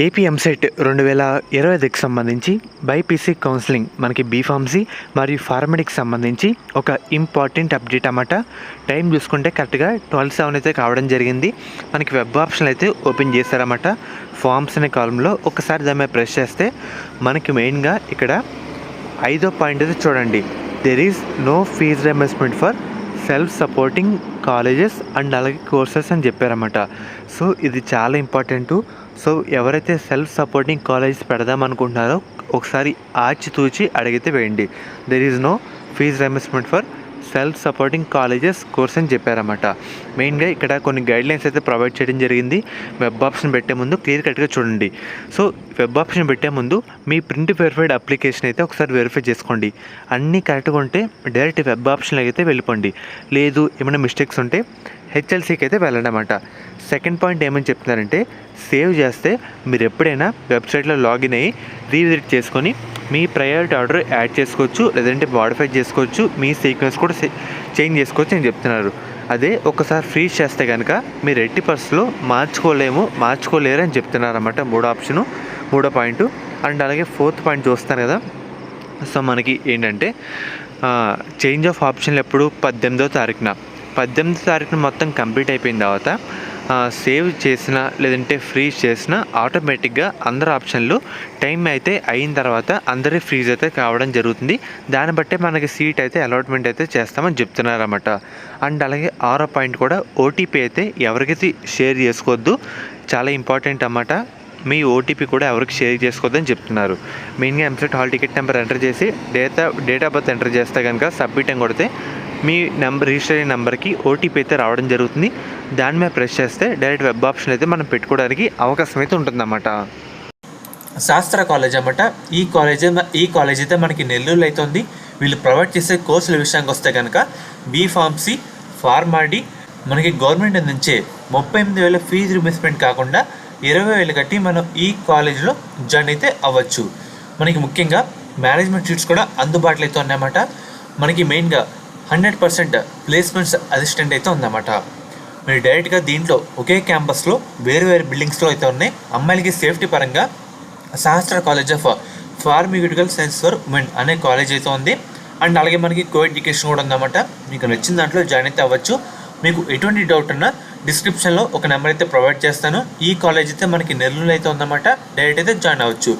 AP EAMCET 2025కి సంబంధించి BiPC counselling మనకి B Pharmacy మరియు ఫార్మడికి సంబంధించి ఒక ఇంపార్టెంట్ అప్డేట్ అన్నమాట. టైం చూసుకుంటే కరెక్ట్గా 12:07 అయితే కావడం జరిగింది. మనకి వెబ్ ఆప్షన్ అయితే ఓపెన్ చేశారన్నమాట. ఫార్మ్స్ అనే కాలంలో ఒకసారి దాని మీద ప్రెస్ చేస్తే మనకి మెయిన్గా ఇక్కడ 5వ పాయింట్ అయితే చూడండి, there is no fees reimbursement for self supporting colleges and అలాగే కోర్సెస్ అని చెప్పారన్నమాట. సో ఇది చాలా ఇంపార్టెంటు. సో ఎవరైతే సెల్ఫ్ సపోర్టింగ్ కాలేజెస్ పెడదాం అనుకుంటున్నారో ఒకసారి ఆచితూచి అడిగితే వేయండి. There is no fees reimbursement for self supporting colleges course అని చెప్పారన్నమాట. మెయిన్గా ఇక్కడ కొన్ని గైడ్లైన్స్ అయితే ప్రొవైడ్ చేయడం జరిగింది. వెబ్ ఆప్షన్ పెట్టే ముందు క్లియర్ కట్గా చూడండి. సో వెబ్ ఆప్షన్ పెట్టే ముందు మీ ప్రింట్ వెరిఫైడ్ అప్లికేషన్ అయితే ఒకసారి వెరిఫై చేసుకోండి. అన్నీ కరెక్ట్గా ఉంటే డైరెక్ట్ వెబ్ ఆప్షన్లో అయితే వెళ్ళిపోండి. లేదు ఏమైనా మిస్టేక్స్ ఉంటే హెచ్ఎల్సీకి అయితే వెళ్ళండి అన్నమాట. సెకండ్ పాయింట్ ఏమని చెప్తున్నారంటే, సేవ్ చేస్తే మీరు ఎప్పుడైనా వెబ్సైట్లో లాగిన్ అయ్యి రీవిజిట్ చేసుకొని మీ ప్రయారిటీ ఆర్డర్ యాడ్ చేసుకోవచ్చు, లేదంటే మాడిఫై చేసుకోవచ్చు, మీ సీక్వెన్స్ కూడా చేంజ్ చేసుకోవచ్చు అని చెప్తున్నారు. అదే ఒకసారి ఫ్రీజ్ చేస్తే కనుక మీరు 80% మార్చుకోలేరు అని చెప్తున్నారు అన్నమాట. మూడో పాయింట్. అండ్ అలాగే ఫోర్త్ పాయింట్ చూస్తాను కదా. సో మనకి ఏంటంటే చేంజ్ ఆఫ్ ఆప్షన్లు ఎప్పుడు 18వ తారీఖున మొత్తం కంప్లీట్ అయిపోయిన తర్వాత సేవ్ చేసిన లేదంటే ఫ్రీజ్ చేసిన ఆటోమేటిక్గా అందరు ఆప్షన్లు టైం అయితే అయిన తర్వాత అందరి ఫ్రీజ్ అయితే కావడం జరుగుతుంది. దాన్ని బట్టే మనకి సీట్ అయితే అలాట్మెంట్ అయితే చేస్తామని చెప్తున్నారన్నమాట. అండ్ అలాగే 6వ పాయింట్ కూడా, ఓటీపీ అయితే ఎవరికైతే షేర్ చేసుకోవద్దు, చాలా ఇంపార్టెంట్ అన్నమాట. మీ ఓటీపీ కూడా ఎవరికి షేర్ చేసుకోవద్దని చెప్తున్నారు. మెయిన్గా EAMCET hall ticket number enter చేసి డేట్ ఆఫ్ బర్త్ ఎంటర్ చేస్తే కనుక సబ్మిట్ అని కొడితే మీ రిజిస్టర్ అయిన నెంబర్కి ఓటీపీ అయితే రావడం జరుగుతుంది. దాని మీద ప్రెస్ చేస్తే డైరెక్ట్ వెబ్ ఆప్షన్ అయితే మనం పెట్టుకోవడానికి అవకాశం అయితే ఉంటుందన్నమాట. శాస్త్ర కాలేజ్ అన్నమాట. ఈ కాలేజ్ అయితే మనకి నెల్లూరులో అయితే ఉంది. వీళ్ళు ప్రొవైడ్ చేసే కోర్సుల విషయానికి వస్తే కనుక బీఫార్మసీ, ఫార్మాడీ మనకి గవర్నమెంట్ నుంచే 38,000 ఫీజు రియంబర్స్మెంట్ కాకుండా 20,000 కట్టి మనం ఈ కాలేజ్లో జాయిన్ అయితే అవ్వచ్చు. మనకి ముఖ్యంగా మేనేజ్మెంట్ సీట్స్ కూడా అందుబాటులో అయితే ఉన్నాయన్నమాట. మనకి మెయిన్గా 100% ప్లేస్మెంట్స్ అసిస్టెంట్ అయితే ఉందన్నమాట. మీరు డైరెక్ట్గా దీంట్లో ఒకే క్యాంపస్లో వేరు బిల్డింగ్స్లో అయితే ఉన్నాయి. అమ్మాయిలకి సేఫ్టీ పరంగా Sahasra college of pharmaceutical science for women అనే కాలేజ్ అయితే ఉంది. అండ్ అలాగే మనకి కో ఎడ్యుకేషన్ కూడా ఉందన్నమాట. మీకు నచ్చిన దాంట్లో జాయిన్ అయితే అవ్వచ్చు. మీకు ఎటువంటి డౌట్ ఉన్నా డిస్క్రిప్షన్లో ఒక నెంబర్ అయితే ప్రొవైడ్ చేస్తాను. ఈ కాలేజ్ అయితే మనకి నెల్లూరులో అయితే ఉందన్నమాట. డైరెక్ట్ అయితే జాయిన్ అవ్వచ్చు.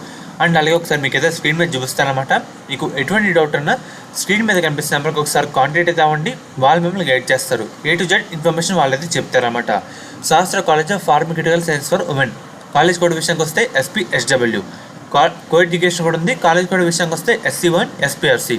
అండ్ అలాగే ఒకసారి మీకు అయితే స్క్రీన్ మీద చూపిస్తానమాట. మీకు ఎటువంటి డౌట్ ఉన్నా స్క్రీన్ మీద కనిపిస్తున్న నెంబర్కి ఒకసారి కాంటాక్ట్ అయితే అవ్వండి. వాళ్ళు మిమ్మల్ని గైడ్ చేస్తారు. A to Z ఇన్ఫర్మేషన్ వాళ్ళైతే చెప్తారన్నమాట. శాస్త్ర college of pharmaceutical science for women college code విషయానికి వస్తే SPSW. కో ఎడ్యుకేషన్ కూడా ఉంది. కాలేజ్ కోడ్ విషయానికి వస్తే SC1 SPRC.